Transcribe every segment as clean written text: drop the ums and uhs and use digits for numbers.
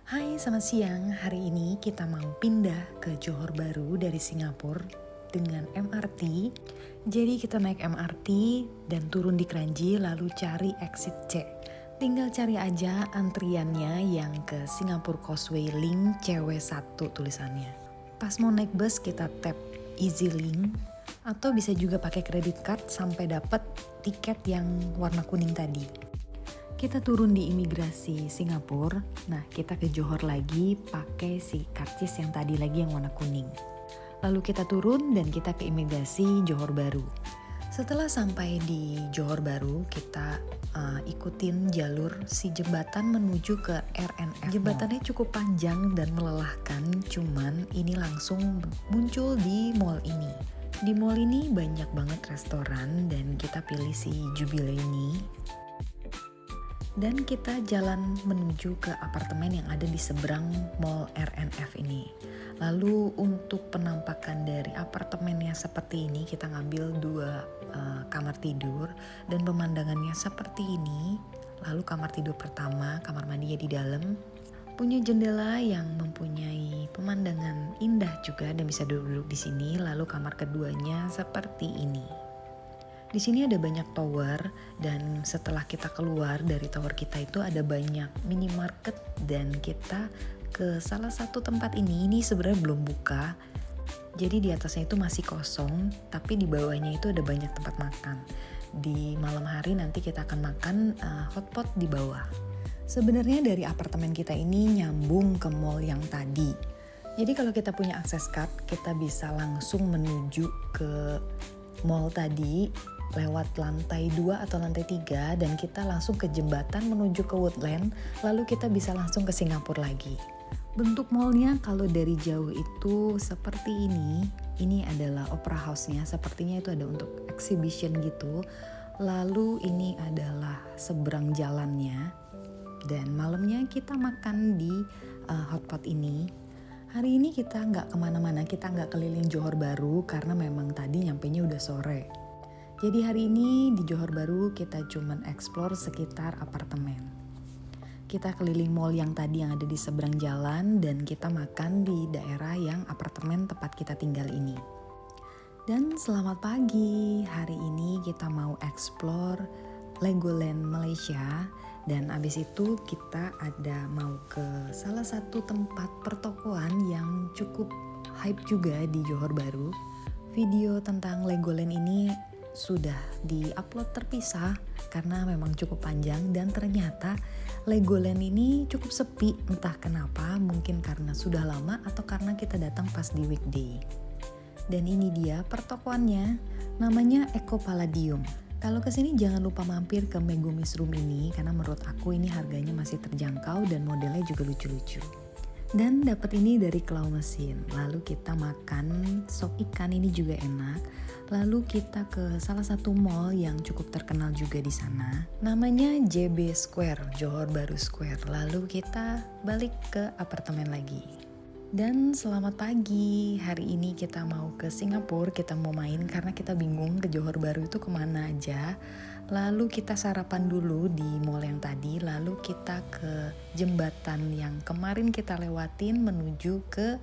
Hai, selamat siang. Hari ini kita mau pindah ke Johor Bahru dari Singapura dengan MRT. Jadi kita naik MRT dan turun di Kranji lalu cari exit C. Tinggal cari aja antriannya yang ke Singapore Causeway Link CW1 tulisannya. Pas mau naik bus kita tap Easy Link atau bisa juga pakai credit card sampai dapat tiket yang warna kuning tadi. Kita turun di imigrasi Singapura, nah kita ke Johor lagi pakai si karcis yang tadi lagi yang warna kuning. Lalu kita turun dan kita ke imigrasi Johor Bahru. Setelah sampai di Johor Bahru, kita ikutin jalur si jembatan menuju ke RNF. Jembatannya cukup panjang dan melelahkan, cuman ini langsung muncul di mall ini. Di mall ini banyak banget restoran dan kita pilih si Jubilee ini. Dan kita jalan menuju ke apartemen yang ada di seberang mall RNF ini. Lalu untuk penampakan dari apartemennya seperti ini, kita ngambil 2 kamar tidur dan pemandangannya seperti ini. Lalu kamar tidur pertama, kamar mandinya di dalam, punya jendela yang mempunyai pemandangan indah juga dan bisa duduk di sini. Lalu kamar keduanya seperti ini. Di sini ada banyak tower dan setelah kita keluar dari tower kita itu ada banyak minimarket dan kita ke salah satu tempat ini sebenarnya belum buka. Jadi di atasnya itu masih kosong tapi di bawahnya itu ada banyak tempat makan. Di malam hari nanti kita akan makan hotpot di bawah. Sebenarnya dari apartemen kita ini nyambung ke mall yang tadi. Jadi kalau kita punya akses card kita bisa langsung menuju ke mall tadi lewat lantai 2 atau lantai 3 dan kita langsung ke jembatan menuju ke Woodland, lalu kita bisa langsung ke Singapura lagi. Bentuk mallnya kalau dari jauh itu seperti ini. Ini adalah opera house-nya, sepertinya itu ada untuk exhibition gitu. Lalu ini adalah seberang jalannya dan malamnya kita makan di hotpot ini. Hari ini kita nggak kemana-mana, kita nggak keliling Johor Bahru karena memang tadi nyampenya udah sore. Jadi hari ini di Johor Bahru kita cuman explore sekitar apartemen. Kita keliling mall yang tadi yang ada di seberang jalan dan kita makan di daerah yang apartemen tempat kita tinggal ini. Dan selamat pagi, hari ini kita mau explore Legoland Malaysia dan abis itu kita ada mau ke salah satu tempat pertokoan yang cukup hype juga di Johor Bahru. Video tentang Legoland ini sudah di-upload terpisah karena memang cukup panjang dan ternyata Legoland ini cukup sepi, entah kenapa, mungkin karena sudah lama atau karena kita datang pas di weekday. Dan ini dia pertokoannya, namanya Eco Palladium. Kalau kesini jangan lupa mampir ke Megumis Room ini karena menurut aku ini harganya masih terjangkau dan modelnya juga lucu-lucu. Dan dapat ini dari claw mesin. Lalu kita makan sop ikan, ini juga enak. Lalu kita ke salah satu mall yang cukup terkenal juga di sana. Namanya JB Square, Johor Bahru Square. Lalu kita balik ke apartemen lagi. Dan selamat pagi, hari ini kita mau ke Singapura, kita mau main karena kita bingung ke Johor Bahru itu kemana aja. Lalu kita sarapan dulu di mall yang tadi, lalu kita ke jembatan yang kemarin kita lewatin menuju ke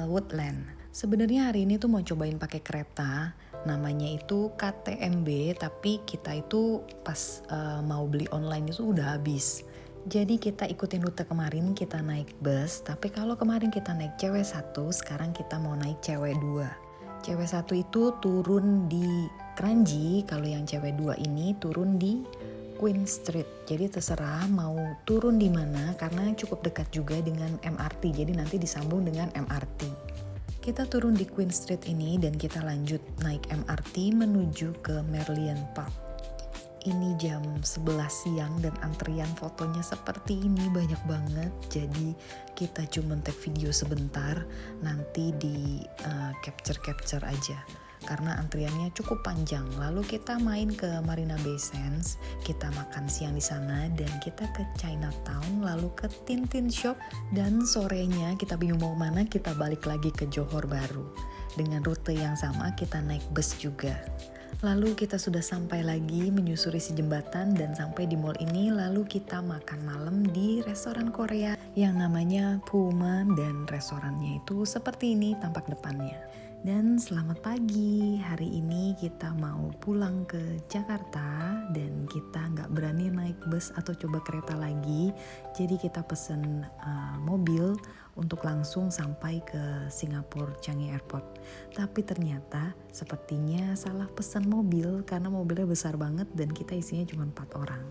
Woodland. Sebenarnya hari ini tuh mau cobain pakai kereta, namanya itu KTMB, tapi kita itu pas mau beli online itu udah habis. Jadi kita ikutin rute kemarin, kita naik bus, tapi kalau kemarin kita naik CW1, sekarang kita mau naik CW2. CW1 itu turun di Kranji, kalau yang CW2 ini turun di Queen Street. Jadi terserah mau turun di mana karena cukup dekat juga dengan MRT, jadi nanti disambung dengan MRT. Kita turun di Queen Street ini dan kita lanjut naik MRT menuju ke Merlion Park. Ini jam 11 siang dan antrian fotonya seperti ini banyak banget. Jadi kita cuma take video sebentar, nanti di capture aja. Karena antriannya cukup panjang. Lalu kita main ke Marina Bay Sands, kita makan siang di sana dan kita ke Chinatown, lalu ke Tintin Shop dan sorenya kita bingung mau mana, kita balik lagi ke Johor Bahru. Dengan rute yang sama kita naik bus juga. Lalu kita sudah sampai lagi menyusuri si jembatan dan sampai di mall ini. Lalu kita makan malam di restoran Korea yang namanya Puma, dan restorannya itu seperti ini tampak depannya. Dan selamat pagi, hari ini kita mau pulang ke Jakarta dan kita nggak berani naik bus atau coba kereta lagi. Jadi kita pesen mobil untuk langsung sampai ke Singapura Changi Airport. Tapi ternyata sepertinya salah pesan mobil karena mobilnya besar banget dan kita isinya cuma 4 orang.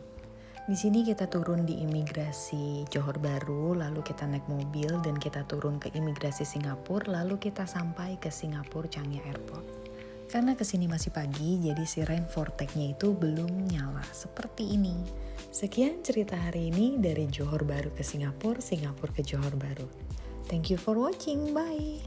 Di sini kita turun di imigrasi Johor Bahru, lalu kita naik mobil dan kita turun ke imigrasi Singapura, lalu kita sampai ke Singapura Changi Airport. Karena kesini masih pagi, jadi si rain vortex-nya itu belum nyala seperti ini. Sekian cerita hari ini dari Johor Bahru ke Singapura, Singapura ke Johor Bahru. Thank you for watching, bye!